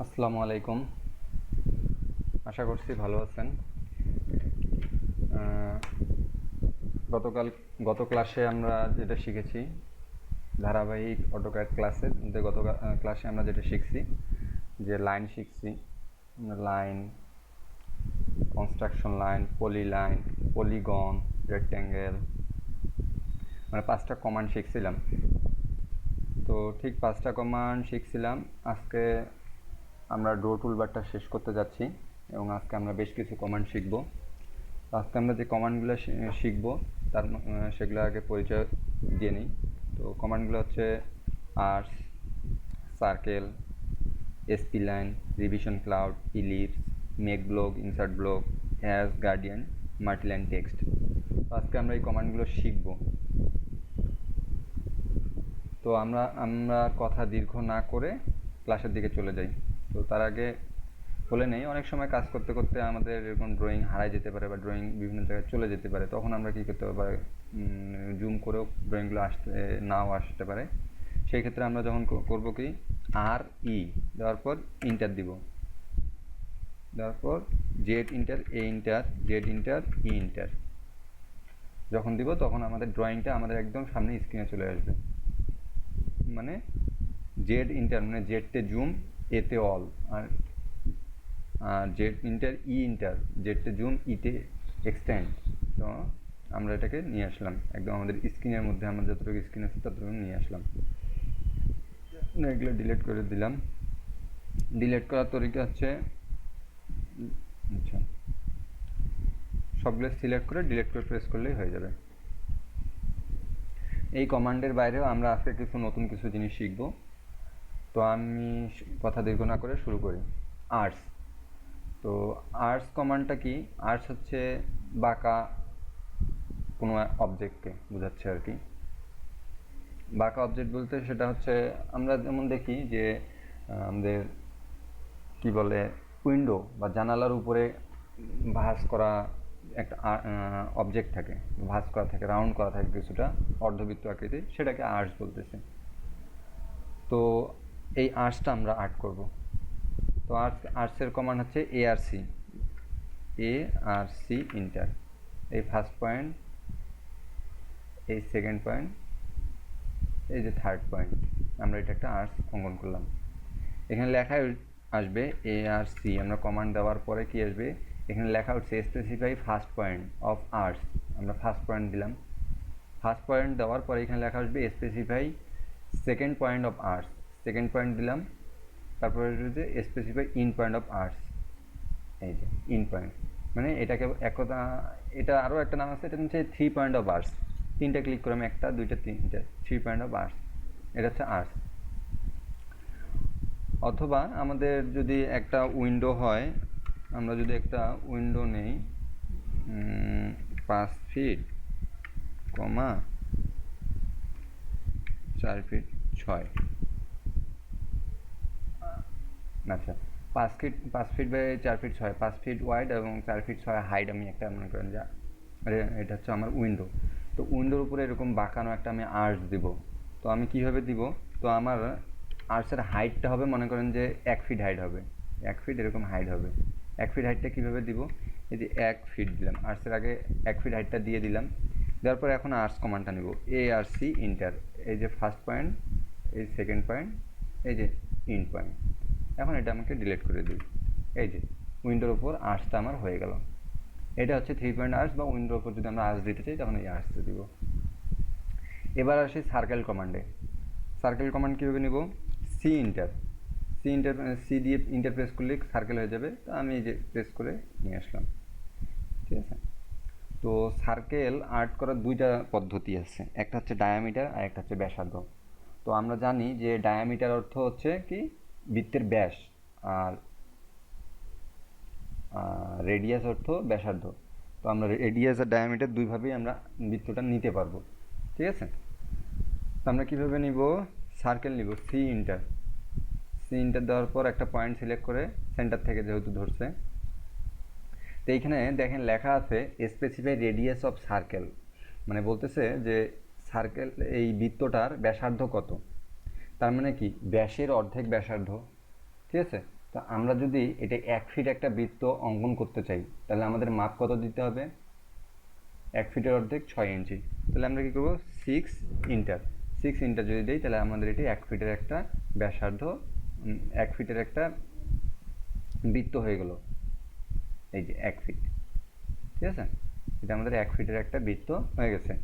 আসসালামু আলাইকুম। আশা করছি ভালো আছেন। আহ, গতকাল গত ক্লাসে আমরা যেটা শিখেছি, ধারাবাহিক অটোক্যাড ক্লাসের মধ্যে গত ক্লাসে আমরা যেটা শিখছি, যে লাইন শিখছি, লাইন, কনস্ট্রাকশন লাইন, পলি লাইন, পলিগন, রেক্ট্যাঙ্গেল, মানে 5টা কমান্ড শিখছিলাম। তো ঠিক 5টা কমান্ড শিখছিলাম। আজকে আমরা ড্র টুলবারটা শেষ করতে যাচ্ছি এবং আজকে আমরা বেশ কিছু কমান্ড শিখব। আজকে আমরা যে কমান্ডগুলো শিখব সেগুলো আগে পরিচয় দিয়ে নিই। তো কমান্ডগুলো হচ্ছে arc, circle, spline, revision cloud, ellipse, make block, insert block, অ্যাজ গার্ডিয়ান, মাল্টিলাইন টেক্সট। তো আজকে আমরা এই কমান্ডগুলো শিখব। তো আমরা আমরা কথা দীর্ঘ না করে ক্লাসের দিকে চলে যাই। তো তার আগে বলে নেই, অনেক সময় কাজ করতে করতে আমাদের এরকম ড্রয়িং হারাই যেতে পারে বা ড্রয়িং বিভিন্ন জায়গায় চলে যেতে পারে। তখন আমরা কী করতে পারি, জুম করেও ড্রয়িংগুলো নাও আসতে পারে। সেই ক্ষেত্রে আমরা যখন করব কি, আর ই দেওয়ার পর ইন্টার দিব, দেওয়ার পর জেড ইন্টার, এ ইন্টার, জেড ইন্টার, ই ইন্টার যখন দিব তখন আমাদের ড্রয়িংটা আমাদের একদম সামনে স্ক্রিনে চলে আসবে। মানে জেড ইন্টার মানে জেডতে জুম, এতে অল, আর জেড ইন্টার, ই ইন্টার, জেডতে জুম, ইতে এক্সটেন্ড। তো আমরা এটাকে নিয়ে আসলাম একদম আমাদের স্ক্রিনের মধ্যে, আমরা যতটুকু স্ক্রিন আছে ততটুকু নিয়ে আসলাম। এগুলো ডিলিট করে দিলাম। ডিলিট করার তরিকা হচ্ছে, আচ্ছা, সবগুলো সিলেক্ট করে ডিলিট করে প্রেস করলেই হয়ে যাবে। এই কমান্ডের বাইরেও আমরা আজকে নতুন কিছু জিনিস শিখব। তো আমি কথা দীর্ঘ না করে শুরু করি। আর্টস। তো আর্টস কমান্ডটা কি? আর্টস হচ্ছে বাঁকা কোনো অবজেক্টকে বোঝাচ্ছে আর কি। বাঁকা অবজেক্ট বলতে সেটা হচ্ছে, আমরা যেমন দেখি যে আমাদের কি বলে, উইন্ডো বা জানালার উপরে ভাঁজ করা একটা অবজেক্ট থাকে, ভাঁজ করা থাকে, রাউন্ড করা থাকে কিছুটা অর্ধবৃত্ত আকৃতি, সেটাকে আর্টস বলতেছে। তো এই আর্টসটা আমরা আর্ট করব। তো আর্টসের কমান্ড হচ্ছে এআরসি, এআরসি ইন্টার। এই ফার্স্ট পয়েন্ট, এই সেকেন্ড পয়েন্ট, এই যে থার্ড পয়েন্ট, আমরা এটা একটা আর্টস অঙ্কন করলাম। এখানে লেখায় আসবে এআরসি, আমরা কমান্ড দেওয়ার পরে কি আসবে, এখানে লেখা হচ্ছে specify first point of arts. আমরা ফার্স্ট পয়েন্ট দিলাম। ফার্স্ট পয়েন্ট দেওয়ার পরে এখানে লেখা আসবে specify second point of arts. Second point দিলাম। তারপরে যে specify in point of arts, এই যে ইন পয়েন্ট, মানে এটাকে একদা, এটা আরও একটা নাম আছে, এটা হচ্ছে 3 পয়েন্ট অফ আর্টস। 3টা ক্লিক করে আমি 1টা 2টা 3টা 3 পয়েন্ট অফ আর্টস, এটা হচ্ছে আর্টস। অথবা আমাদের যদি একটা উইন্ডো হয়, আমরা যদি একটা উইন্ডো নেই 5 ফিট, 4 ফিট 6, আচ্ছা, 5 feet by 4 feet 6, 5 feet wide এবং 4 ফিট 6 হাইট, আমি একটা মনে করেন যা, এটা হচ্ছে আমার উইন্ডো। তো উইন্ডোর উপরে এরকম বাঁকানো একটা আমি আর্চ দিব। তো আমি কিভাবে দিব, তো আমার আর্চের হাইটটা হবে, মনে করেন যে 1 ফিট হাইট হবে, 1 ফিট এরকম হাইট হবে। 1 ফিট হাইটটা কীভাবে দিব, এই যে 1 ফিট দিলাম, আর্চের আগে 1 ফিট হাইটটা দিয়ে দিলাম। দেওয়ার পরে এখন আর্চ কমান্ডটা নিব, এআরসি ইন্টার, এই যে ফার্স্ট পয়েন্ট, এই সেকেন্ড পয়েন্ট, এই যে ইন পয়েন্ট। এখন এটা আমাকে ডিলিট করে দিই। এই যে উইন্ডোর ওপর আর্চটা আমার হয়ে গেল। এটা হচ্ছে 3 পয়েন্ট আর্চ, বা উইন্ডোর ওপর যদি আমরা আর্চ দিতে চাই তখন এই আর্চটা দিব। এবার আসি সার্কেল কমান্ডে। সার্কেল কমান্ড কীভাবে নিব, সি ইন্টার, সি দিয়ে ইন্টার প্রেস করলে সার্কেল হয়ে যাবে। তো আমি এই যে প্রেস করে নিয়ে আসলাম, ঠিক আছে। তো সার্কেল আর্ট করার 2টা পদ্ধতি আছে, একটা হচ্ছে ডায়ামিটার আর একটা হচ্ছে ব্যাসার্ধ। তো আমরা জানি যে ডায়ামিটার অর্থ হচ্ছে কি, বৃত্তের ব্যাস, আর রেডিয়াস অর্থ ব্যাসার্ধ। তো আমরা রেডিয়াস আর ডায়ামিটার দুইভাবেই আমরা বৃত্তটা নিতে পারবো, ঠিক আছে। তো আমরা কীভাবে নিব, সার্কেল নিব, সি ইন্টার, সি ইন্টার দেওয়ার পর একটা পয়েন্ট সিলেক্ট করে, সেন্টার থেকে যেহেতু ধরছে, তো এইখানে দেখেন লেখা আছে স্পেসিফাই রেডিয়াস অফ সার্কেল, মানে বলতেছে যে সার্কেল, এই বৃত্তটার ব্যাসার্ধ কত। তার মানে কি, ব্যাসের অর্ধেক ব্যাসার্ধ, ঠিক আছে। তো আমরা যদি এটা 1 ফিট একটা বৃত্ত অঙ্কন করতে চাই তাহলে আমাদের মাপ কত দিতে হবে? 1 ফিটের অর্ধেক 6 ইঞ্চি। তাহলে আমরা কী করবো? 6 ইন্টার যদি দিই তাহলে আমাদের এটি 1 ফিটের একটা ব্যাসার্ধ, 1 ফিটের একটা বৃত্ত হয়ে গেল। এই যে 1 ফিট, ঠিক আছে, এটা আমাদের 1 ফিটের একটা বৃত্ত হয়ে গেছে।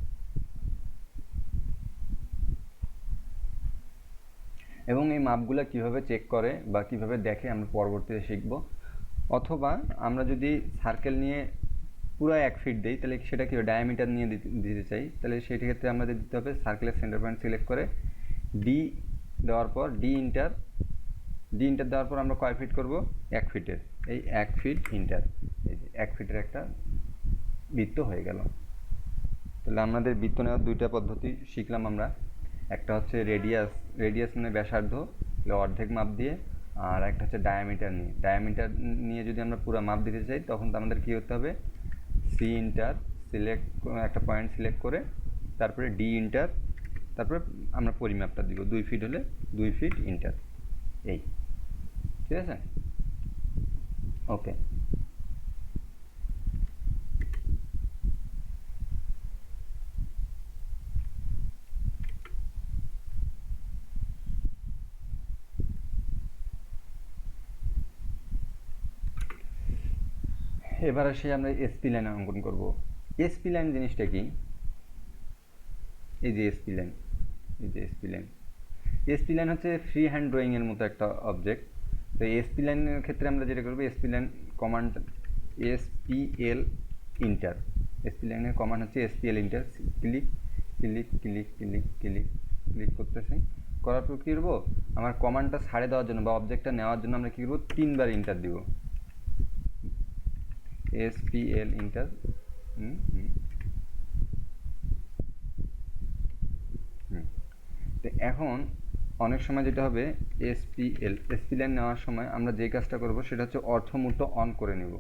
এবং এই মাপগুলো কিভাবে চেক করে বা কিভাবে দেখে আমরা পরবর্তীতে শিখব। অথবা আমরা যদি সার্কেল নিয়ে পুরো 1 ফিট দিই তাহলে সেটা কি ডায়ামিটার নিয়ে দিতে চাই, তাহলে সেই ক্ষেত্রে আমাদের দিতে হবে সার্কেলের সেন্টার পয়েন্ট সিলেক্ট করে ডি দেওয়ার পর ডি ইন্টার দেওয়ার পর আমরা কয় ফিট করব? 1 ফিটের। এই 1 ফিট ইন্টার, এই যে 1 ফিটের একটা বৃত্ত হয়ে গেল। তাহলে আমাদের বৃত্ত নেওয়ার দুইটা পদ্ধতি শিখলাম আমরা। একটা হচ্ছে রেডিয়াস মানে ব্যাসার্ধ অর্ধেক মাপ দিয়ে, আর একটা হচ্ছে ডায়ামিটার নিয়ে যদি আমরা পুরো মাপ দিতে চাই তখন তো আমাদের কী করতে হবে? সি ইন্টার একটা পয়েন্ট সিলেক্ট করে তারপরে ডি ইন্টার, তারপরে আমরা পরিমাপটা দিব 2 ফিট হলে 2 ফিট ইন্টার, এই, ঠিক আছে, ওকে। এবার আসি আমরা এসপি লাইন অঙ্কন করব। এসপি লাইন জিনিসটা কি? এই যে এসপি লাইন, এসপি লাইন হচ্ছে ফ্রি হ্যান্ড ড্রয়িংয়ের মতো একটা অবজেক্ট। তো এসপি লাইনের ক্ষেত্রে আমরা যেটা করবো, SP line command SPL inter, SP লাইনের কমান্ড হচ্ছে এসপিএল ইন্টার। ক্লিক করতেছি, করার পর কী করবো? আমার কমান্ডটা ছাড়ে দেওয়ার জন্য বা অবজেক্টটা নেওয়ার জন্য আমরা কী করবো? 3 বার ইন্টার দিব, এসপিএল ইন্টার। তো এখন অনেক সময় যেটা হবে, এসপি লাইন নেওয়ার সময় আমরা যে কাজটা করব সেটা হচ্ছে অর্থমূর্ত অন করে নেব।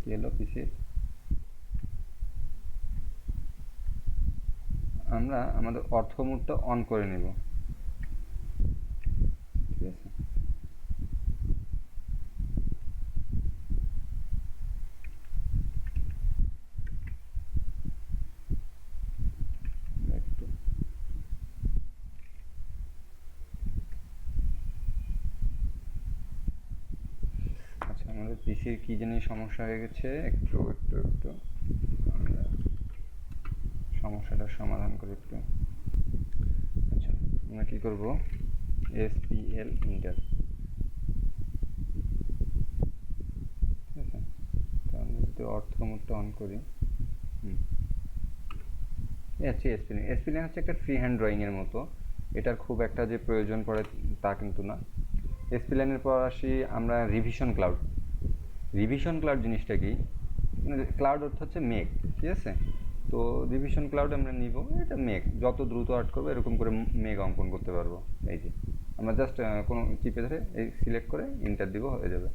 কি হলো পিসির? আমরা আমাদের অর্থমূর্ত অন করে নেব, ঠিক আছে। আচ্ছা, আমাদের পিসির কি জানি সমস্যা হয়ে গেছে, একটু আমরা সমস্যাটার সমাধান করি একটু। আচ্ছা, আমরা কি করব? এসপিএল ইন্টার, ঠিক আছে। তো আমরা যদি অর্থমূর্ত অন করি, হচ্ছে এসপি লাইন হচ্ছে একটা ফ্রি হ্যান্ড ড্রয়িংয়ের মতো, এটার খুব একটা যে প্রয়োজন পড়ে তা কিন্তু না। এসপি লাইনের পর আসি আমরা রিভিশন ক্লাউড জিনিসটা কি? ক্লাউড অর্থ হচ্ছে মেঘ, ঠিক আছে। তো রিভিশন ক্লাউড আমরা নিব, এটা মেঘ, যত দ্রুত আর্ট করবো এরকম করে মেঘ অঙ্কন করতে পারবো। এই যে আমরা জাস্ট কোনো চিপে ধরে এই সিলেক্ট করে ইন্টার দিব, হয়ে যাবে,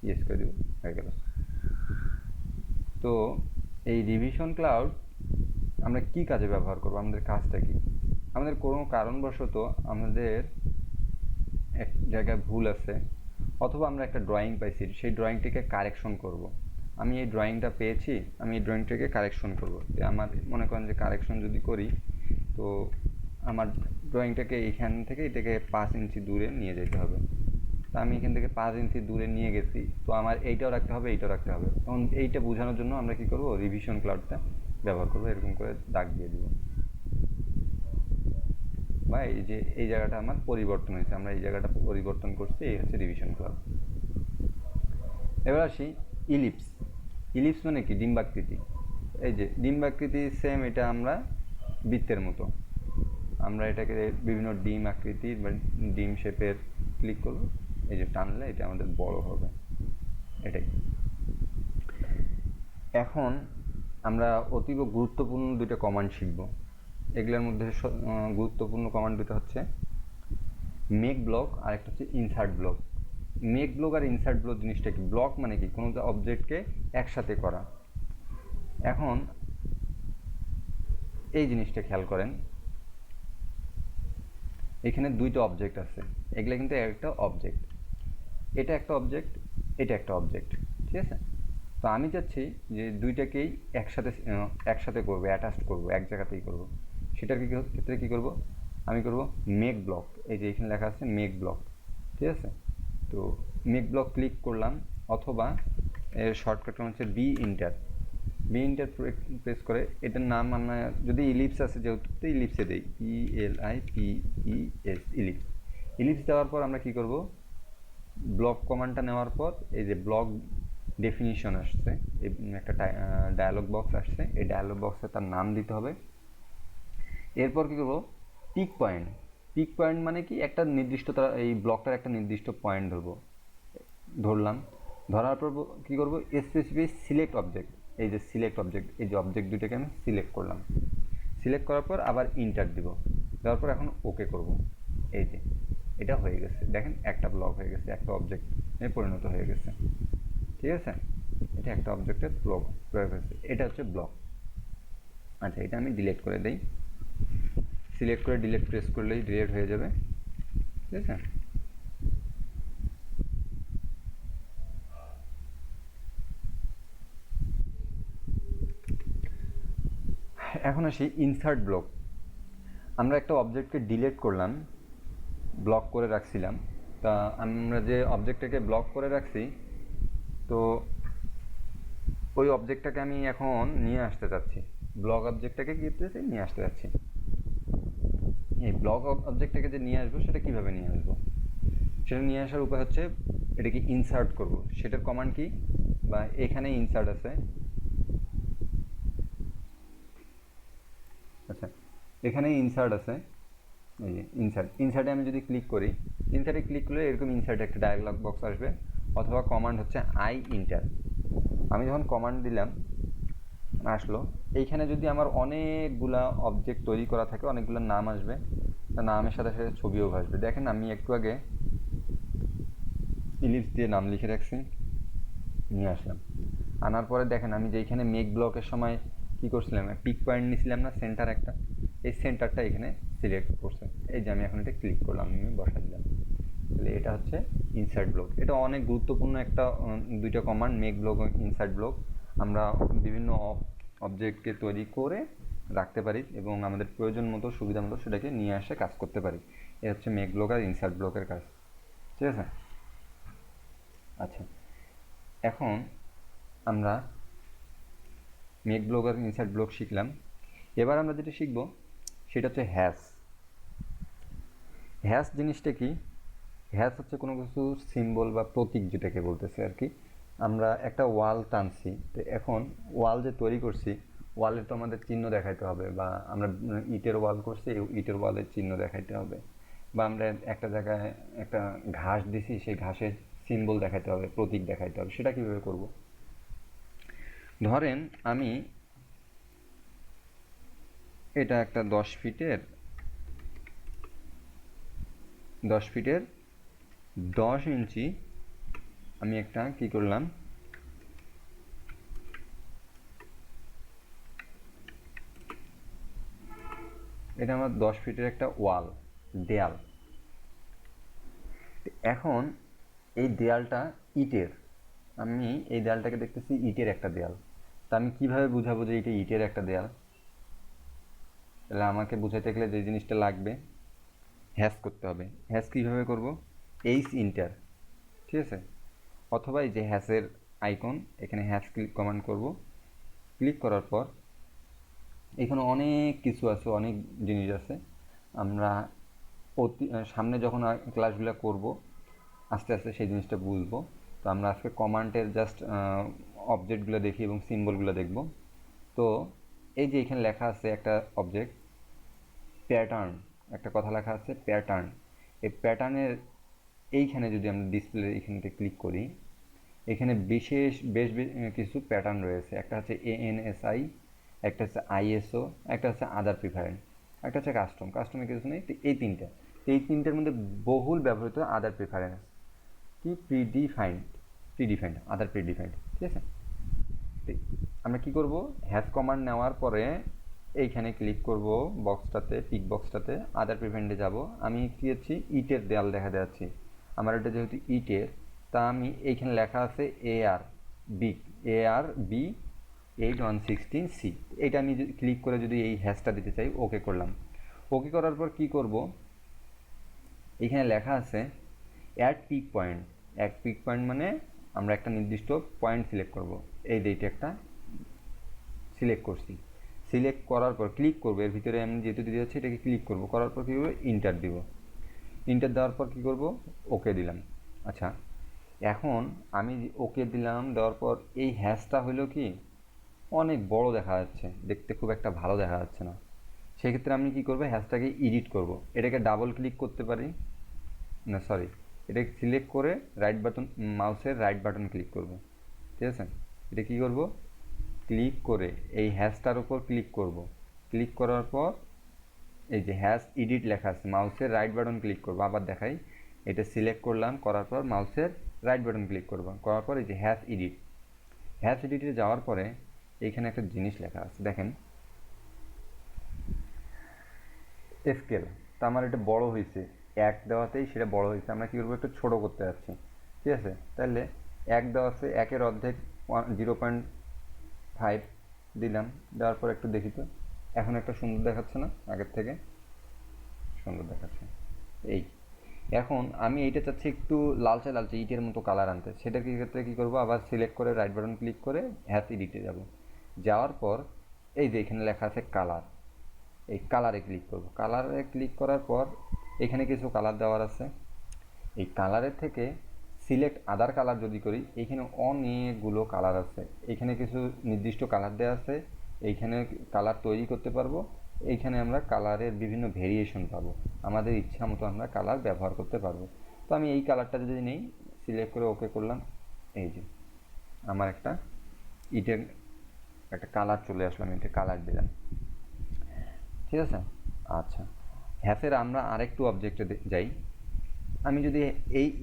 ইয়েস করে দিব, হয়ে গেল। তো এই রিভিশন ক্লাউড আমরা কি কাজে ব্যবহার করব? আমাদের কাজটা কি? আমাদের কোনো কারণবশত আমাদের এক জায়গায় ভুল আছে, অথবা আমরা একটা ড্রয়িং পাইছি, সেই ড্রয়িংটিকে কারেকশন করব। আমি এই ড্রয়িংটা পেয়েছি, আমি এই ড্রয়িংটাকে কারেকশন করব। আমার মনে করেন যে কারেকশন যদি করি, তো আমার ড্রয়িংটাকে এইখান থেকে এটাকে 5 ইঞ্চি দূরে নিয়ে যেতে হবে। তো আমি এখান থেকে 5 ইঞ্চি দূরে নিয়ে গেছি, তো আমার এইটাও রাখতে হবে, এইটাও রাখতে হবে। তখন এইটা বোঝানোর জন্য আমরা কি করব? রিভিশন ক্লাউডটা ব্যবহার করবো, এরকম করে দাগ দিয়ে দিব। বা এই যে এই জায়গাটা আমার পরিবর্তন হয়েছে, আমরা এই জায়গাটা পরিবর্তন করছি, এই হচ্ছে রিভিশন ক্লাউড। এবার আসি ইলিপস মানে কি? ডিম্বাকৃতি। এই যে ডিম্বাকৃতি সেম, এটা আমরা বৃত্তের মতো, আমরা এটাকে বিভিন্ন ডিম আকৃতির বা ডিম শেপের ক্লিক করব, এই যে টানলে এটা আমাদের বড় হবে, এটাই। এখন আমরা অতীব গুরুত্বপূর্ণ দুটো কমান্ড শিখব। এগুলোর মধ্যে গুরুত্বপূর্ণ কমান্ড দুটো হচ্ছে মেক ব্লক আর একটা হচ্ছে ইনসার্ট ব্লক। মেক ব্লক আর ইনসার্ট ব্লক জিনিসটা কি? ব্লক মানে কি? কোনো অবজেক্টকে একসাথে করা। এখন এই জিনিসটা খেয়াল করেন, এখানে দুইটা অবজেক্ট আছে, এগুলো কিন্তু একটা অবজেক্ট, এটা একটা অবজেক্ট, এটা একটা অবজেক্ট, ঠিক আছে। তো আমি চাচ্ছি যে দুইটাকেই একসাথে করবো, অ্যাটাচড করবো, এক জায়গাতেই করবো। সেটার ক্ষেত্রে কী করব, আমি করব মেক ব্লক। এই যে এখানে লেখা আছে মেক ব্লক, ঠিক আছে। তো মেক ব্লক ক্লিক করলাম, অথবা এর শর্টকাট হচ্ছে বি ইন্টার প্রেস করে এটার নাম আমরা যদি ইলিপস আছে যেহেতু তো ইলিপসে দিই, ILIPES, ইলিপস। ইলিপস দেওয়ার পর আমরা কি করব, ব্লক কমান্ডটা নেওয়ার পর এই যে ব্লক ডেফিনিশন আসছে, একটা ডায়ালগ বক্স আসছে, এই ডায়ালগ বক্সে তার নাম দিতে হবে। এরপর কী করবো, পিক পয়েন্ট মানে কি একটা নির্দিষ্ট এই ব্লকটার একটা নির্দিষ্ট পয়েন্ট ধরলাম। ধরার পর কী করবো, স্পেসিফিক সিলেক্ট অবজেক্ট, এই যে সিলেক্ট অবজেক্ট, এই যে অবজেক্ট দুইটাকে আমি সিলেক্ট করলাম। সিলেক্ট করার পর আবার ইন্টার দিব, দেওয়ার পর এখন ওকে করব। এই যে এটা হয়ে গেছে, দেখেন একটা ব্লক হয়ে গেছে, একটা অবজেক্ট পরিণত হয়ে গেছে, ঠিক আছে। এটা একটা অবজেক্টের প্রয়োগ হয়েছে, এটা হচ্ছে ব্লক। আচ্ছা, এটা আমি ডিলিট করে দিই, সিলেক্ট করে ডিলিট প্রেস করলেই ডিলিট হয়ে যাবে, ঠিক আছে। এখন আসি ইনসার্ট ব্লক। আমরা একটা অবজেক্টকে ডিলিট করলাম, ব্লক করে রাখছিলাম, তা আমরা যে অবজেক্টটাকে ব্লক করে রাখছি, তো ওই অবজেক্টটাকে আমি এখন নিয়ে আসতে চাচ্ছি, ব্লক অবজেক্টটাকে কী করতেছি, নিয়ে আসতে যাচ্ছি। এই ব্লক অবজেক্টটাকে যে নিয়ে আসবো, সেটা কীভাবে নিয়ে আসবো, সেটা নিয়ে আসার উপায় হচ্ছে এটাকে ইনসার্ট করব। সেটার কমান্ড কি, বা এখানে ইনসার্ট আছে, আচ্ছা এখানে ইনসার্ট আছে, এই যে ইনসার্টে আমি যদি ক্লিক করি, ইনসার্টে ক্লিক করলে এরকম ইনসার্টে একটা ডায়ালগ বক্স আসবে, অথবা কমান্ড হচ্ছে IENTER। আমি যখন কমান্ড দিলাম আসলো, এইখানে যদি আমার অনেকগুলা অবজেক্ট তৈরি করা থাকে, অনেকগুলো নাম আসবে, নামের সাথে সাথে ছবিও আসবে। দেখেন আমি একটু আগে ইলিপস দিয়ে নাম লিখে রাখছি, নিয়ে আসলাম। আনার পরে দেখেন আমি যেইখানে মেক ব্লকের সময় কি করছিলাম, পিক পয়েন্ট নিয়েছিলাম না, সেন্টার একটা, এই সেন্টারটা এখানে সিলেক্ট করছে। এই যে আমি এখন এটা ক্লিক করলাম, আমি বসা দিলাম, তাহলে এটা হচ্ছে ইনসার্ট ব্লক। এটা অনেক গুরুত্বপূর্ণ একটা দুইটা কমান্ড, মেক ব্লক ও ইনসার্ট ব্লক। আমরা বিভিন্ন অবজেক্টকে তৈরি করে রাখতে পারি এবং আমাদের প্রয়োজন মতো, সুবিধা মতো সেটাকে নিয়ে আসে কাজ করতে পারি। এ হচ্ছে মেক ব্লক আর ইনসার্ট ব্লকের কাজ, ঠিক আছে। আচ্ছা, এখন আমরা মেক ব্লক আর ইনসার্ট ব্লক শিখলাম। এবার আমরা যেটা শিখব সেটা হচ্ছে হ্যাশ জিনিসটা কি, হ্যাশ হচ্ছে কোনো কিছু সিম্বল বা প্রতীক, যেটাকে বলতেছে আর কি। আমরা একটা ওয়াল টানছি, তো এখন ওয়াল যে তৈরি করছি, ওয়ালের তো আমাদের চিহ্ন দেখাইতে হবে, বা আমরা ইটের ওয়াল করছি, ইটের ওয়ালের চিহ্ন দেখাইতে হবে, বা আমরা একটা জায়গায় একটা ঘাস দিছি, সেই ঘাসের সিম্বল দেখাইতে হবে, প্রতীক দেখাইতে হবে। সেটা কীভাবে করব, ধরেন আমি এটা একটা 10 ফিটের 10 ইঞ্চি আমি একটা কি করলাম, এটা আমার 10 ফিটের একটা দেয়াল। এখন এই দেয়ালটা ইটের, আমি এই দেয়ালটাকে দেখতেছি ইটের একটা দেয়াল। তা আমি কিভাবে বুঝাবো যে এটা ইটের একটা দেয়াল? তাহলে আমাকে বুঝাইতে গেলে যে জিনিসটা লাগবে, হ্যাশ করতে হবে। হ্যাশ কীভাবে করব, INTER, ঠিক আছে। অথবা এই যে হ্যাশের আইকন, এখানে হ্যাশ কমান্ড করব, ক্লিক করার পর এখানে অনেক কিছু আছে, অনেক জিনিস আছে। আমরা সামনে যখন ক্লাসগুলো করব, আস্তে আস্তে সেই জিনিসটা বুঝবো। তো আমরা আজকে কমান্ডের জাস্ট অবজেক্টগুলো দেখি এবং সিম্বলগুলো দেখব। তো এই যে এখানে লেখা আছে একটা অবজেক্ট প্যাটার্ন, একটা কথা লেখা আছে প্যাটার্ন। এই প্যাটার্নের এইখানে যদি আমরা ডিসপ্লে এইখানতে ক্লিক করি, এখানে বেশ কিছু প্যাটার্ন রয়েছে। একটা হচ্ছে ANSI, একটা হচ্ছে ISO, একটা হচ্ছে আদার প্রিফারেন্স, একটা হচ্ছে কাস্টমের কিছু নেই। তো এই তিনটার মধ্যে বহুল ব্যবহৃত আদার প্রিফারেন্স কি, প্রিডিফাইন্ড আদার প্রিডিফাইন্ড, ঠিক আছে। আমরা কি করব, হ্যাশ কমান্ড নেওয়ার পরে এইখানে ক্লিক করব বক্সটাতে, পিক বক্সটাতে, আদার প্রিভেন্টে যাব। আমি কি হচ্ছে ইটের দেয়াল দেখা যাচ্ছি, আমার এটা যেহেতু ইটের, তা আমি এইখানে লেখা আছে AR B 8116C। এটা আমি ক্লিক করে যদি এই হ্যাশটা দিতে চাই, ওকে করলাম। ওকে করার পর কি করব, এখানে লেখা আছে add pick point. Add pick point মানে আমরা একটা নির্দিষ্ট পয়েন্ট সিলেক্ট করব। এই ডেটে একটা সিলেক্ট করছি, সিলেক্ট করার পর ক্লিক করবো, এর ভিতরে আমি যেহেতু দিতে যাচ্ছি এটাকে ক্লিক করব, করার পর কী করবো, ইন্টার দিব। ইন্টার দেওয়ার পর কী করব, ওকে দিলাম। আচ্ছা, এখন আমি ওকে দিলাম, দেওয়ার পর এই হ্যাশটা হলো কি অনেক বড় দেখা যাচ্ছে, দেখতে খুব একটা ভালো দেখা যাচ্ছে না। সেক্ষেত্রে আমি কী করবো, হ্যাশটাকে এডিট করব। এটাকে ডাবল ক্লিক করতে পারি, না সরি, এটাকে সিলেক্ট করে রাইট বাটন, মাউসের রাইট বাটন ক্লিক করব। ঠিক আছে, এটা কী করব, ক্লিক করে এই হ্যাশটার উপর ক্লিক করব। ক্লিক করার পর এই যে হ্যাশ এডিট লেখা আছে, মাউসের রাইট বাটন ক্লিক করব। আবার দেখাই, এটা সিলেক্ট করলাম, করার পর মাউসের রাইট বাটন ক্লিক করব, করার পর এই যে হ্যাশ এডিট। হ্যাশ এডিটে যাওয়ার পরে এইখানে একটা জিনিস লেখা আছে দেখেন, স্কেল। তা আমার এটা বড় হয়েছে, এক দেওয়াতেই সেটা বড় হয়েছে। আমরা কী করবো, একটু ছোটো করতে যাচ্ছি। ঠিক আছে, তাহলে এক দেওয়া আছে, একের অর্ধেক 0.5 দিলাম। দেওয়ার পর একটু দেখি তো, এখন একটা সুন্দর দেখাচ্ছে না, আগের থেকে সুন্দর দেখাচ্ছে। এই এখন আমি এইটা চাচ্ছি একটু লালচে লালচে ইটের মতো কালার আনতে। সেটা কি ক্ষেত্রে কী করবো, আবার সিলেক্ট করে রাইট বাটন ক্লিক করে হ্যাশ এডিটে যাব। যাওয়ার পর এই যে এখানে লেখা আছে কালার, এই কালারে ক্লিক করব। কালারে ক্লিক করার পর এখানে কিছু কালার দেওয়ার আছে। এই কালারের থেকে সিলেক্ট আদার কালার যদি করি, এইখানে অনেকগুলো কালার আছে। এইখানে কিছু নির্দিষ্ট কালার দেওয়া আছে, এইখানে কালার তৈরি করতে পারবো। এইখানে আমরা কালারের বিভিন্ন ভেরিয়েশন পাবো, আমাদের ইচ্ছা মতো আমরা কালার ব্যবহার করতে পারবো। তো আমি এই কালারটা যদি নেই, সিলেক্ট করে ওকে করলাম, এই যে আমার একটা ইটের একটা কালার চলে আসলো, আমি এটা কালার দিলাম। ঠিক আছে, আচ্ছা, হ্যাশের আমরা আরেকটু অবজেক্টে যাই। আমি যদি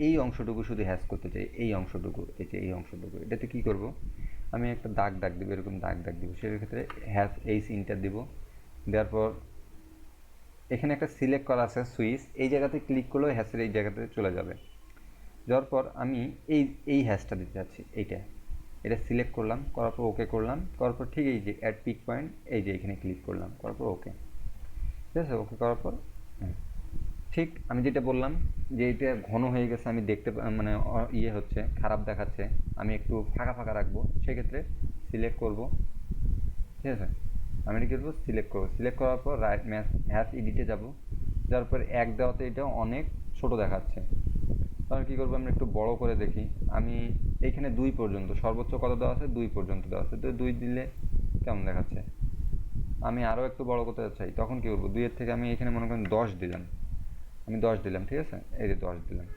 এই অংশটুকু শুধু হ্যাশ করতে চাই, এই অংশটুকু, এই যে এই অংশটুকু, এটাতে কী করব, আমি একটা দাগ দিব, এরকম দাগ দিব। সেক্ষেত্রে হ্যাশ এই সিনটা দিব। দেওয়ার পর এখানে একটা সিলেক্ট করা আছে সুইচ, এই জায়গাতে ক্লিক করলেও হ্যাশের এই জায়গাতে চলে যাবে। যাওয়ার পর আমি এই হ্যাশটা দিতে চাচ্ছি, এটা সিলেক্ট করলাম, করার পর ওকে করলাম, করার পর ঠিক এই যে অ্যাড পিক পয়েন্ট, এই যে এখানে ক্লিক করলাম, করার পর ওকে। ঠিক আছে, ওকে করার পর ঠিক আমি যেটা বললাম যে এটা ঘন হয়ে গেছে, আমি দেখতে মানে ইয়ে হচ্ছে, খারাপ দেখাচ্ছে, আমি একটু ফাঁকা ফাঁকা রাখবো। সেক্ষেত্রে সিলেক্ট করব। ঠিক আছে, আমি এটা করবো, সিলেক্ট করবো। সিলেক্ট করার পর রাইট হ্যাশ এডিটে যাব। যার পর এক দেওয়াতে এটা অনেক ছোট দেখাচ্ছে, তাহলে কী করবো, আমরা একটু বড় করে দেখি। আমি এইখানে 2 পর্যন্ত, সর্বোচ্চ কত দেওয়া আছে, 2 পর্যন্ত দেওয়া আছে। তো 2 দিলে কেমন দেখাচ্ছে, আমি আরও একটু বড় করতে চাই, তখন কী করবো, 2-এর থেকে আমি এখানে মনে করেন 10 দিলাম। আমি 10 দিলাম। ঠিক আছে, এই যে 10 দিলাম,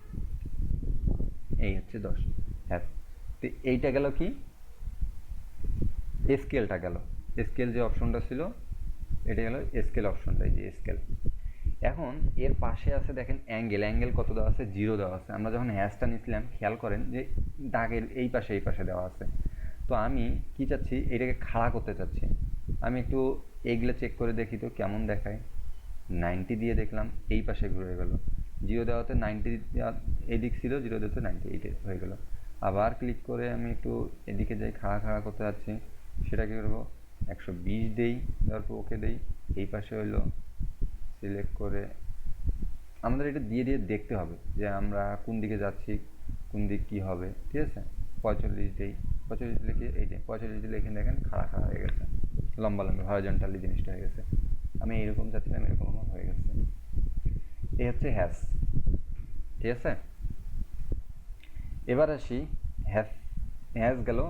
এই হচ্ছে 10। হ্যাঁ, তো এইটা গেল কি, স্কেলটা গেল। স্কেল যে অপশনটা ছিল, এটা গেল স্কেল অপশনটা, এই যে স্কেল। এখন এর পাশে আছে দেখেন অ্যাঙ্গেল, অ্যাঙ্গেল কত দেওয়া আছে, 0 দেওয়া আছে। আমরা যখন হ্যাশটা নিয়েছিলাম খেয়াল করেন যে দাগের এই পাশে দেওয়া আছে। তো আমি কি চাচ্ছি, এটাকে খাড়া করতে চাচ্ছি। আমি একটু এগুলো চেক করে দেখি তো কেমন দেখায়। 90 দিয়ে দেখলাম, এই পাশে ঘুরে গেল। 0 দেওয়াতে 90 এদিক ছিল, 0 দেওয়াতে 98 হয়ে গেল। আবার ক্লিক করে আমি একটু এদিকে যাই, খাড়া করতে যাচ্ছি। সেটা কী করবো, 120 দেই, দেওয়ার পর ওকে দেই। এই পাশে হইলো, সিলেক্ট করে আমাদের এটা দিয়ে দেখতে হবে যে আমরা কোন দিকে যাচ্ছি, কোন দিক কী হবে। ঠিক আছে, 45 দেই। 45 দিলে কি, এই যে 45 দিলে এখানে দেখেন খাড়া হয়ে গেছে, লম্বা হরিজন্টালি জিনিসটা হয়ে গেছে। আমি এইরকম চাচ্ছিলাম, এরকম আমার হয়ে গেছে। এই হচ্ছে হ্যাশ। ঠিক আছে, এবার আসি হ্যাশ। হ্যাশ গেল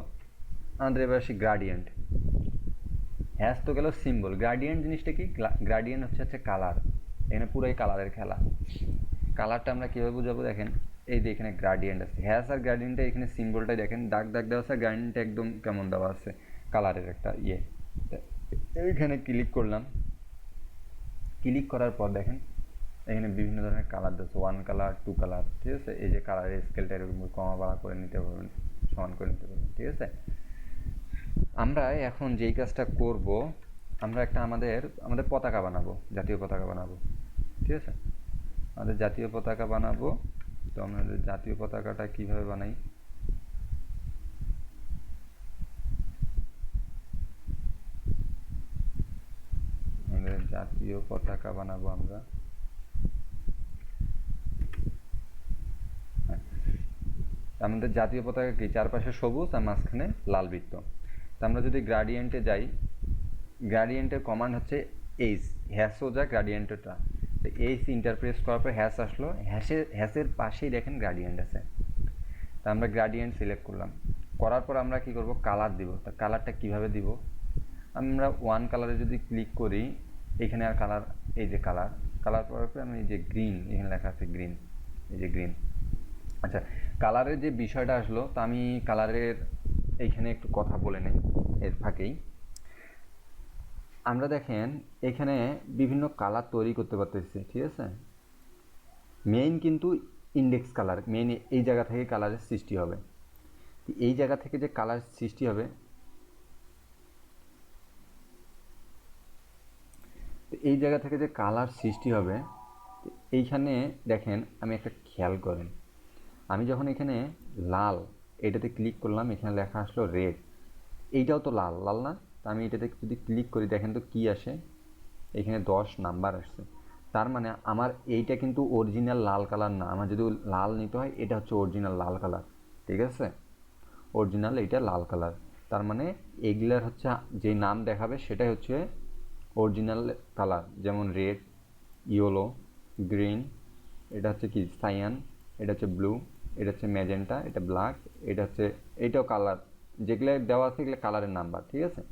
আমাদের, এবার আসি গ্রাডিয়েন্ট। হ্যাশ তো গেল সিম্বল, গ্রাডিয়েন্ট জিনিসটা কি, গ্রাডিয়েন্ট হচ্ছে কালার। এখানে পুরোই কালারের খেলা। কালারটা আমরা কীভাবে বুঝাবো, দেখেন এই যে এখানে গ্রাডিয়েন্ট আছে, হ্যাশ আর গ্রাডিয়েন্টটা এখানে সিম্বলটাই দেখেন দাগ দেওয়া আছে, গ্রাডিয়েন্টটা একদম কেমন দেওয়া আছে, কালারের একটা ইয়ে। এইখানে ক্লিক করলাম, ক্লিক করার পর দেখেন এখানে বিভিন্ন ধরনের কালার দিচ্ছে, 1 কালার, 2 কালার। ঠিক আছে, এই যে কালারের স্কেলটা এরকম কমা বাড়া করে নিতে পারবেন, সমান করে নিতে পারবেন। ঠিক আছে, আমরা এখন যেই কাজটা করব, আমরা একটা আমাদের পতাকা বানাবো, জাতীয় পতাকা বানাবো, ঠিক আছে? আমাদের জাতীয় পতাকা বানাবো। তো আমাদের জাতীয় পতাকাটা কিভাবে বানাই? আমাদের জাতীয় পতাকা বানাবো আমরা। হ্যাঁ, আমাদের জাতীয় পতাকা কি, চারপাশে সবুজ আর মাঝখানে লাল বৃত্ত। তো আমরা যদি গ্রাডিয়েন্টে যাই, গ্রাডিয়েন্টের কমান্ড হচ্ছে এইচ, হ্যাশ সোজা গ্রাডিয়েন্টটা। তো এইচ ইন্টারপ্রেস করার পর হ্যাশ আসলো, হ্যাশের পাশেই দেখেন গ্রাডিয়েন্ট আছে। তা আমরা গ্রাডিয়েন্ট সিলেক্ট করলাম, করার পর আমরা কি করব, কালার দিব। তা কালারটা কিভাবে দিব? আমরা ওয়ান কালারে যদি ক্লিক করি, এখানে আর কালার, এই যে কালার, কালার করার পরে আমি এই যে গ্রিন, এখানে লেখা আছে গ্রিন, এই যে গ্রিন। আচ্ছা, কালারের যে বিষয়টা আসলো, তা আমি কালারের এইখানে একটু কথা বলে নেই এর ফাঁকেই। আমরা দেখেন এখানে বিভিন্ন কালার তৈরি করতে পারতেছি, ঠিক আছে? মেইন কিন্তু ইন্ডেক্স কালার, মেইন এই জায়গা থেকে কালারের সৃষ্টি হবে। এই জায়গা থেকে যে কালার সৃষ্টি হবে, এই জায়গা থেকে যে কালার সৃষ্টি হবে, এইখানে দেখেন আমি একটা খেয়াল করেন, আমি যখন এখানে লাল এটাতে ক্লিক করলাম, এখানে লেখা আসলো রেড, এইটাও তো লাল লাল না? তো আমি এটাতে যদি ক্লিক করি, দেখেন তো কি আসে, এখানে 10 নাম্বার আসছে। তার মানে আমার এইটা কিন্তু অরিজিনাল লাল কালার না, আমার যদি লাল নিতে হয়, এটা হচ্ছে অরিজিনাল লাল কালার, ঠিক আছে? অরিজিনাল এইটা লাল কালার। তার মানে এগুলার হচ্ছে যে নাম দেখাবে সেটাই হচ্ছে অরিজিনাল কালার, যেমন রেড, ইয়েলো, গ্রিন, এটা হচ্ছে কি সায়ান, এটা হচ্ছে ব্লু, এটা হচ্ছে ম্যাজেন্টা, এটা ব্ল্যাক, এটা হচ্ছে, এইটাও কালার, যেগুলো দেওয়া আছে এগুলো কালারের নাম্বার, ঠিক আছে?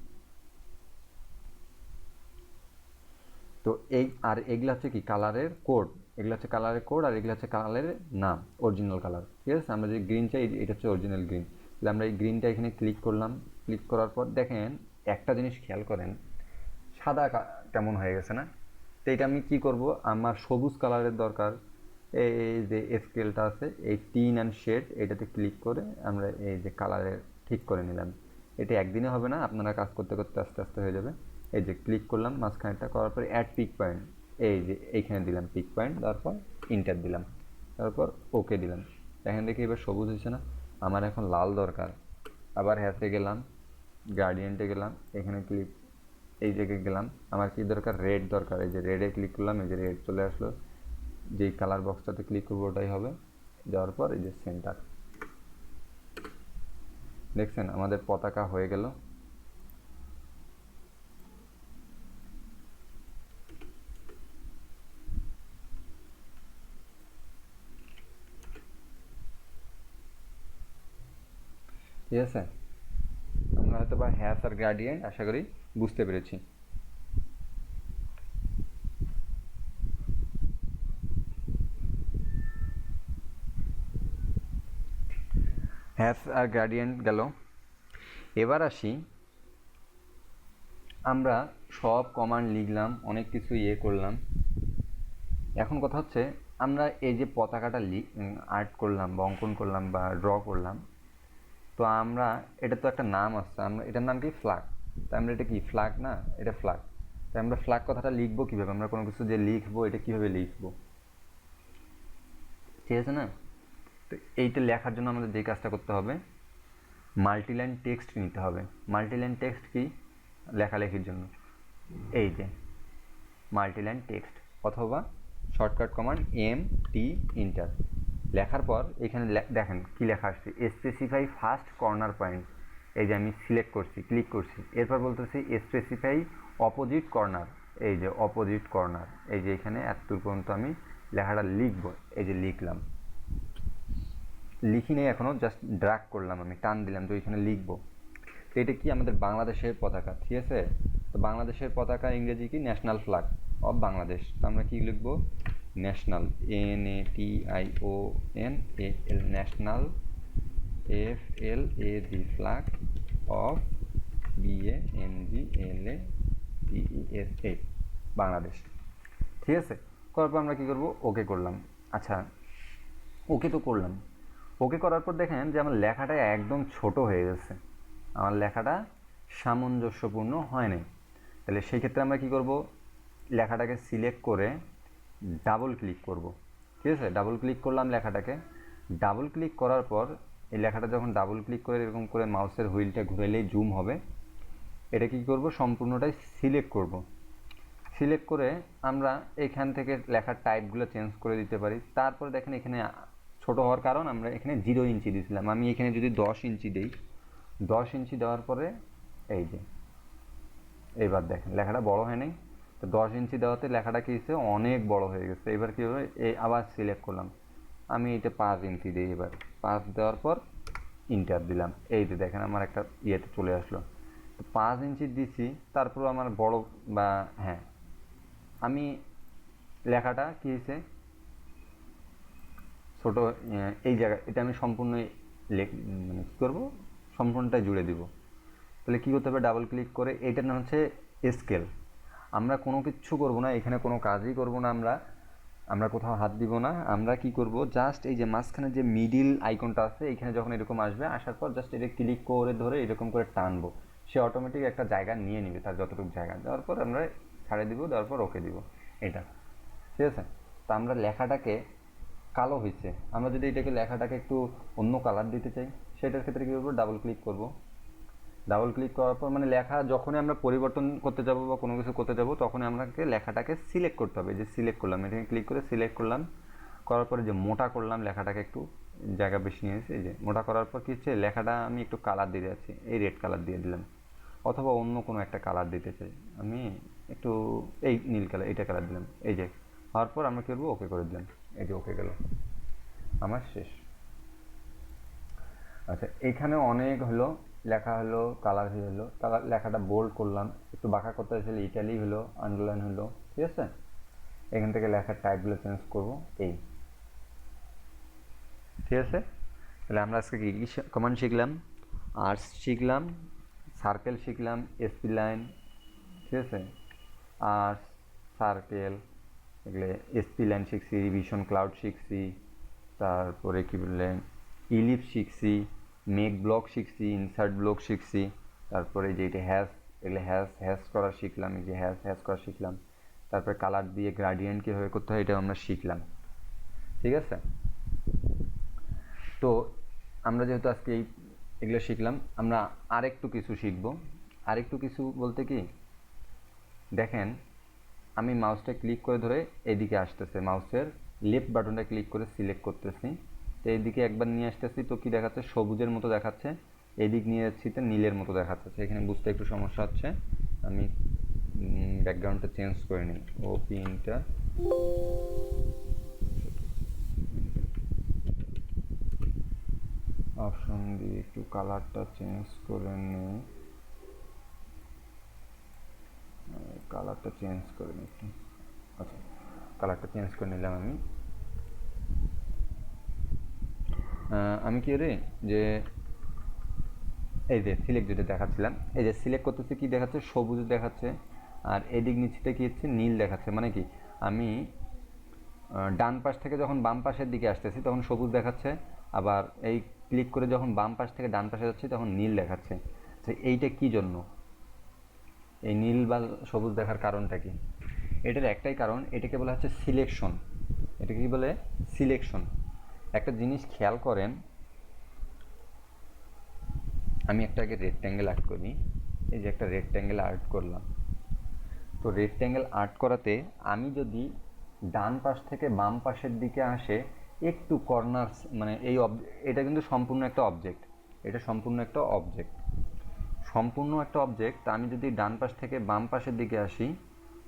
তো এই আর এগুলো হচ্ছে কি কালারের কোড, এগুলো হচ্ছে কালারের কোড, আর এগুলো হচ্ছে কালারের নাম, অরিজিনাল কালার, ঠিক আছে? আমরা যে গ্রিন চাই, এটা হচ্ছে অরিজিনাল গ্রিন। তাহলে আমরা এই গ্রিনটা এখানে ক্লিক করলাম, ক্লিক করার পর দেখেন একটা জিনিস খেয়াল করেন, সাদা কেমন হয়ে গেছে না? তো এটা আমি কি করব, আমার সবুজ কালারের দরকার। এই যে স্কেলটা আছে, এই টিন অ্যান্ড শেড, এটাতে ক্লিক করে আমরা এই যে কালারের ঠিক করে নিলাম। এটা একদিনে হবে না, আপনারা কাজ করতে করতে আস্তে আস্তে হয়ে যাবে। এই যে ক্লিক করলাম মাঝখানেটা, করার পর অ্যাড পিক পয়েন্ট, এই যে এইখানে দিলাম পিক পয়েন্ট, তারপর ইন্টার দিলাম, তারপর ওকে দিলাম। দেখেন দেখি এবার সবুজ হয়েছে না? আমার এখন লাল দরকার। আবার হ্যাসে গেলাম, গার্ডিয়ানটে গেলাম, এখানে ক্লিক, এই জায়গায় গেলাম, আমার কি দরকার, রেড দরকার। এই যে রেডে ক্লিক করলাম, এই যে রেড চলে আসলো, যেই কালার বক্সটাতে ক্লিক করবো ওটাই হবে। যাওয়ার পর এই যে সেন্টার, দেখছেন আমাদের পতাকা হয়ে গেল। ঠিক আছে, আমরা হয়তো বা হ্যাশ আর গ্রেডিয়েন্ট আশা করি বুঝতে পেরেছি। হ্যাশ আর গ্রেডিয়েন্ট গেল। এবার আসি, আমরা সব কমান্ড লিখলাম, অনেক কিছু করলাম। এখন কথা হচ্ছে, আমরা এই যে পতাকাটা আর্ট করলাম বা অঙ্কন করলাম বা ড্র করলাম, তো আমরা, এটা তো একটা নাম আছে, আমরা এটার নাম কি, ফ্ল্যাগ। তো আমরা এটা কি ফ্ল্যাগ না, এটা ফ্ল্যাগ। তো আমরা ফ্ল্যাগ কথাটা লিখবো কীভাবে, আমরা কোনো কিছু যে লিখবো এটা কীভাবে লিখবো, ঠিক আছে না? তো এইটা লেখার জন্য আমাদের যে কাজটা করতে হবে, মাল্টিলাইন টেক্সট নিতে হবে। মাল্টিলাইন টেক্সট কি, লেখালেখির জন্য এই যে মাল্টিলাইন টেক্সট, অথবা শর্টকাট কমান্ড MT ইন্টার। লেখার পর এখানে দেখেন কি লেখা আসছে, স্পেসিফাই ফার্স্ট কর্নার পয়েন্ট। এই যে আমি সিলেক্ট করছি, ক্লিক করছি, এরপর বলতেছি স্পেসিফাই অপোজিট কর্নার। এই যে অপোজিট কর্নার, এই যে এখানে এতদূর পর্যন্ত আমি লেখাটা লিখবো। এই যে লিখলাম, লিখি নেই এখনও, জাস্ট ড্র্যাগ করলাম, আমি টান দিলাম, তো এখানে লিখবো। তো এটা কি, আমাদের বাংলাদেশের পতাকা, ঠিক আছে? তো বাংলাদেশের পতাকা ইংরেজি কি, ন্যাশনাল ফ্ল্যাগ অফ বাংলাদেশ। তো আমরা কি লিখবো, national, NATIONAL, national, FLAG, flag of BANGLADESA, Bangladesh, ঠিক আছে? করার পর আমরা কী করবো, ওকে করলাম। আচ্ছা, ওকে তো করলাম, ওকে করার পর দেখেন যে আমার লেখাটা একদম ছোট হয়ে গেছে, আমার লেখাটা সামঞ্জস্যপূর্ণ হয় নাই। তো তাহলে সেই ক্ষেত্রে আমরা কী করব, লেখাটাকে সিলেক্ট করে ডাবল ক্লিক করব। ঠিক আছে, ডাবল ক্লিক করলাম লেখাটাকে। ডাবল ক্লিক করার পর এই লেখাটা যখন ডাবল ক্লিক করে এরকম করে মাউসের হুইলটা ঘুরাইলেই জুম হবে, এটা কী করব, সম্পূর্ণটাই সিলেক্ট করব। সিলেক্ট করে আমরা এখান থেকে লেখার টাইপগুলো চেঞ্জ করে দিতে পারি। তারপর দেখেন এখানে ছোট হওয়ার কারণ আমরা এখানে 0 ইঞ্চি দিয়েছিলাম, আমি এখানে যদি 10 ইঞ্চি দিই, 10 ইঞ্চি দেওয়ার পরে এই যে এইবার দেখেন লেখাটা বড় হয় নাই। তো 10 ইঞ্চি দেওয়াতে লেখাটা কী হচ্ছে, অনেক বড় হয়ে গেছে। এবার কী হবে, এই আবার সিলেক্ট করলাম, আমি এটা 5 ইঞ্চি দিই। এবার 5 দেওয়ার পর ইন্টার দিলাম, এই যে দেখেন আমার একটা ইয়েতে চলে আসলো। তো 5 ইঞ্চি দিছি, তারপর আমার বড় বা হ্যাঁ আমি লেখাটা কী হয়েছে ছোটো, এই জায়গায় এটা আমি সম্পূর্ণ মানে কী করবো, সম্পূর্ণটাই জুড়ে দিব। তাহলে কী করতে হবে, ডাবল ক্লিক করে এইটার নাম হচ্ছে স্কেল। আমরা কোনো কিচ্ছু করব না, এখানে কোনো কাজই করব না, আমরা কোথাও হাত দিব না। আমরা কি করব, জাস্ট এই যে মাঝখানে যে মিডিল আইকনটা আছে এইখানে যখন এরকম আসবে, আসার পর জাস্ট এটা ক্লিক করে ধরে এরকম করে টানবো, সে অটোমেটিক একটা জায়গা নিয়ে নিবে, তার যতটুকু জায়গা দেওয়ার পর আমরা ছাড়ে দিব, দেওয়ার পর ওকে দিব। এটা ঠিক আছে। তা আমরা লেখাটাকে কালো হয়েছে, আমরা যদি এটাকে লেখাটাকে একটু অন্য কালার দিতে চাই, সেটার ক্ষেত্রে কী করবো, ডাবল ক্লিক করব। ডাবল ক্লিক করার পর মানে লেখা যখনই আমরা পরিবর্তন করতে যাব বা কোনো কিছু করতে যাব, তখনই আমাকে লেখাটাকে সিলেক্ট করতে হবে। যে সিলেক্ট করলাম, এটাকে ক্লিক করে সিলেক্ট করলাম, করার পরে যে মোটা করলাম লেখাটাকে, একটু জায়গা বেশি নিয়েছে, এই যে মোটা করার পর কী হচ্ছে, লেখাটা আমি একটু কালার দিয়ে যাচ্ছি, এই রেড কালার দিয়ে দিলাম, অথবা অন্য কোনো একটা কালার দিতে চাই, আমি একটু এই নীল কালার, এইটা কালার দিলাম। এই যে হওয়ার পর আমরা কী করবো, ওকে করে দিলাম, এই যে ওকে গেল, আমার শেষ। আচ্ছা, এখানে অনেক হলো, লেখা হলো, কালার হলো, কালার লেখাটা বোল্ড করলাম, একটু বাঁকা করতে চাইলে ইটালি হলো, আন্ডারলাইন হলো। ঠিক আছে, এখান থেকে লেখার টাইপগুলো চেঞ্জ করব এই। ঠিক আছে, তাহলে আমরা আজকে কী কী কমান্ড শিখলাম, আর্টস শিখলাম, সার্কেল শিখলাম, এসপি লাইন। ঠিক আছে, আর্টস, সার্কেল, এগুলো এসপি লাইন শিখছি, রিভিশন ক্লাউড শিখছি, তারপরে কী বললেন ইলিপ শিখছি, মেক ব্লক শিখছি, ইনসার্ট ব্লক শিখছি, তারপরে যে এটা হ্যাশ, এগুলো হ্যাশ করা শিখলাম, এই যে হ্যাশ করা শিখলাম, তারপরে কালার দিয়ে গ্রাডিয়েন্ট কীভাবে করতে হয় এটা আমরা শিখলাম। ঠিক আছে, তো আমরা যেহেতু আজকে এগুলো শিখলাম, আমরা আরেকটু কিছু শিখব। আরেকটু কিছু বলতে কি, দেখেন আমি মাউসটা ক্লিক করে ধরে এদিকে আসতেছে, মাউসের লেফট বাটনটা ক্লিক করে সিলেক্ট করতেছি, তো এইদিকে একবার নিয়ে আসতেছি, তো কি দেখাচ্ছে, সবুজের মতো দেখাচ্ছে, এদিক নিয়ে যাচ্ছি তো নীলের মতো দেখাচ্ছে। এখানে বুঝতে একটু সমস্যা হচ্ছে, আমি ব্যাকগ্রাউন্ডটা চেঞ্জ করে নিই, ও পিনটা অপশন দিয়ে একটু কালারটা চেঞ্জ করে নিই, কালারটা চেঞ্জ করে নিই একটু। আচ্ছা, কালারটা চেঞ্জ করে নিলাম আমি কি রে, যে এই যে সিলেক্ট যেটা দেখাচ্ছিলাম, এই যে সিলেক্ট করতেছি, কি দেখাচ্ছে, সবুজ দেখাচ্ছে, আর এদিক নিচেটা কি হচ্ছে, নীল দেখাচ্ছে। মানে কি, আমি ডান পাশ থেকে যখন বাম পাশের দিকে আসতেছি তখন সবুজ দেখাচ্ছে, আবার এই ক্লিক করে যখন বাম পাশ থেকে ডান পাশে যাচ্ছি তখন নীল দেখাচ্ছে। তো এইটা কি জন্য, এই নীল বা সবুজ দেখার কারণটা কি? এটার একটাই কারণ, এটাকে বলা হচ্ছে সিলেকশন। এটাকে কি বলে, সিলেকশন। একটা জিনিস খেয়াল করেন, আমি একটা আগে রেক্ট্যাঙ্গেল আর্ট করি, এই যে একটা রেক্ট্যাঙ্গেল আর্ট করলাম, তো রেক্ট্যাঙ্গেল আর্ট করাতে আমি যদি ডান পাশ থেকে বাম পাশের দিকে আসে একটু কর্নার, মানে এটা কিন্তু সম্পূর্ণ একটা অবজেক্ট, এটা সম্পূর্ণ একটা অবজেক্ট, তা আমি যদি ডান পাশ থেকে বাম পাশের দিকে আসি,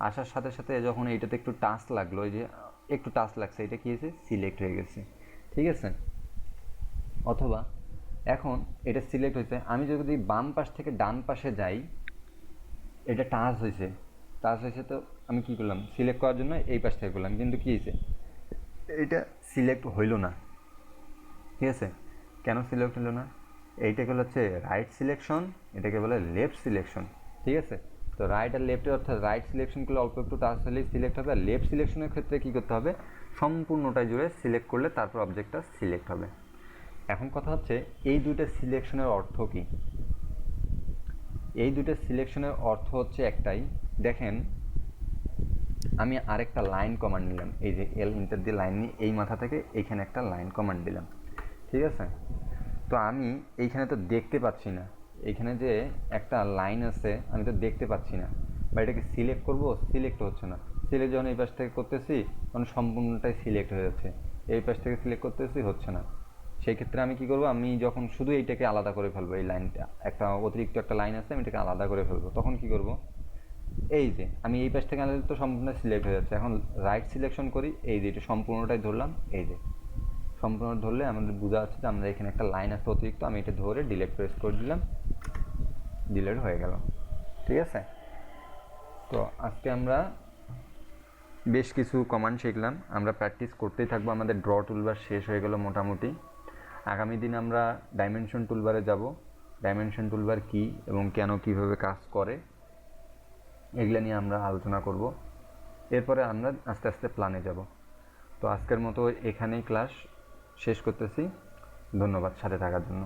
আসার সাথে সাথে যখন এইটাতে একটু টাচ লাগলো, এই যে একটু টাচ লাগছে, এটা কি হয়েছে, সিলেক্ট হয়ে গেছে। ঠিক আছে, অথবা এখন এটা সিলেক্ট হয়েছে, আমি যদি বাম পাশ থেকে ডান পাশে যাই, এটা টাচ হয়েছে, তো আমি কি করলাম, সিলেক্ট করার জন্য এই পাশ থেকে করলাম, কিন্তু কি হয়েছে, এইটা সিলেক্ট হইল না। ঠিক আছে, কেন সিলেক্ট হলো না, এইটাকে হচ্ছে রাইট সিলেকশন, এটাকে বলে লেফট সিলেকশন। ঠিক আছে, তো রাইট আর লেফটে, অর্থাৎ রাইট সিলেকশন করলে অল্প একটু টাচ হলেই সিলেক্ট হবে, আর লেফট সিলেকশনের ক্ষেত্রে কী করতে হবে, সম্পূর্ণটাই জুড়ে সিলেক্ট করলে তারপর অবজেক্টটা সিলেক্ট হবে। এখন কথা হচ্ছে এই দুইটা সিলেকশনের অর্থ কী, এই দুইটা সিলেকশনের অর্থ হচ্ছে একটাই, দেখেন আমি আরেকটা লাইন কমান্ড নিলাম, এই যে এল ইন্টার দিয়ে লাইন নিয়ে এই মাথা থেকে এইখানে একটা লাইন কমান্ড দিলাম, ঠিক আছে। তো আমি এইখানে তো দেখতে পাচ্ছি না, এইখানে যে একটা লাইন আছে আমি তো দেখতে পাচ্ছি না, বা এটাকে সিলেক্ট করব, সিলেক্ট হচ্ছে না। সিলেক্ট যখন এই পাশ থেকে করতেছি তখন সম্পূর্ণটাই সিলেক্ট হয়ে যাচ্ছে, এই পাশ থেকে সিলেক্ট করতেছি হচ্ছে না। সেই ক্ষেত্রে আমি কি করব, আমি যখন শুধু এইটাকে আলাদা করে ফেলবো, এই লাইনটা একটা অতিরিক্ত একটা লাইন আছে আমি এটাকে আলাদা করে ফেলবো, তখন কি করব, এই যে আমি এই পাশ থেকে আনলে তো সম্পূর্ণ সিলেক্ট হয়ে যাচ্ছে, এখন রাইট সিলেকশন করি, এই যে এটা সম্পূর্ণটাই ধরলাম, এই যে সম্পূর্ণ ধরলে আমাদের বোঝা যাচ্ছে যে আমরা এখানে একটা লাইন আছে অতিরিক্ত, আমি এটা ধরে ডিলেট প্রেস করে দিলাম, ডিলেট হয়ে গেল, ঠিক আছে। তো আজকে আমরা বেশ কিছু কমান্ড শিখলাম, আমরা প্র্যাকটিস করতেই থাকবো। আমাদের ড্র টুলবার শেষ হয়ে গেল মোটামুটি। আগামী দিন আমরা ডাইমেনশন টুলবারে যাব, ডাইমেনশন টুলবার কী এবং কেন কীভাবে কাজ করে এগুলো নিয়ে আমরা আলোচনা করব। এরপরে আমরা আস্তে আস্তে প্ল্যানে যাব। তো আজকের মতো এখানেই ক্লাস শেষ করতেছি। ধন্যবাদ সাথে থাকার জন্য।